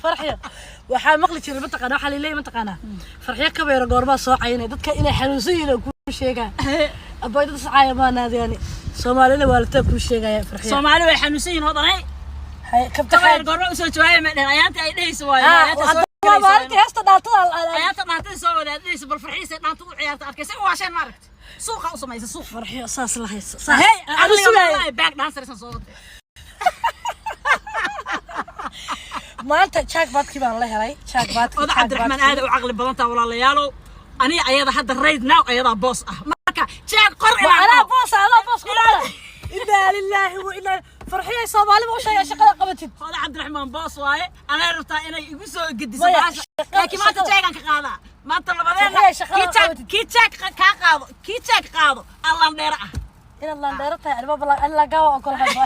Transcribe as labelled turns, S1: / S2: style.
S1: فرحية waxaa maqli jiray mataqaana waxa leeyahay mataqaana farxiyo ka beero goorma soo caynay dadka inay xanuunsan ku sheegaan abay dad saacay ma naadiyani Soomaalida waalta ku sheegaya farxiyo
S2: Soomaali way xanuunsan hodanay
S1: hay kabta
S2: goorma u soo jawaabay ma dhaayanta ay dhayso waayo
S1: maalintii heesta dhaatada
S2: ayanta dhaatada soo wadaadayso bal farxiisa dhaantu u ciyaarta arkaysa waa shan maragt suuqa u sameeyay suuq
S1: farxiyo saas la hayso
S2: hey aniga back dancer soo
S1: maanta jackpot-kii baan la helay jackpot
S2: oda Cabdiraxmaan aad u aqli badan taa walaalayaalo ani ayada hadda right now ayada boss ah marka jack qor
S1: ana boss kula inna lillahi wa inna farxiyo Soomaali ma shay shaqada qabatid
S2: oda Cabdiraxmaan boss waaye ana rabtaa inay igu soo gediso baasha laakiin maanta jaagan ka qaada maanta labadeena ki jack qaado allan dheer ah
S1: ila lan dheer tahay albaab la gawa oo kala hadba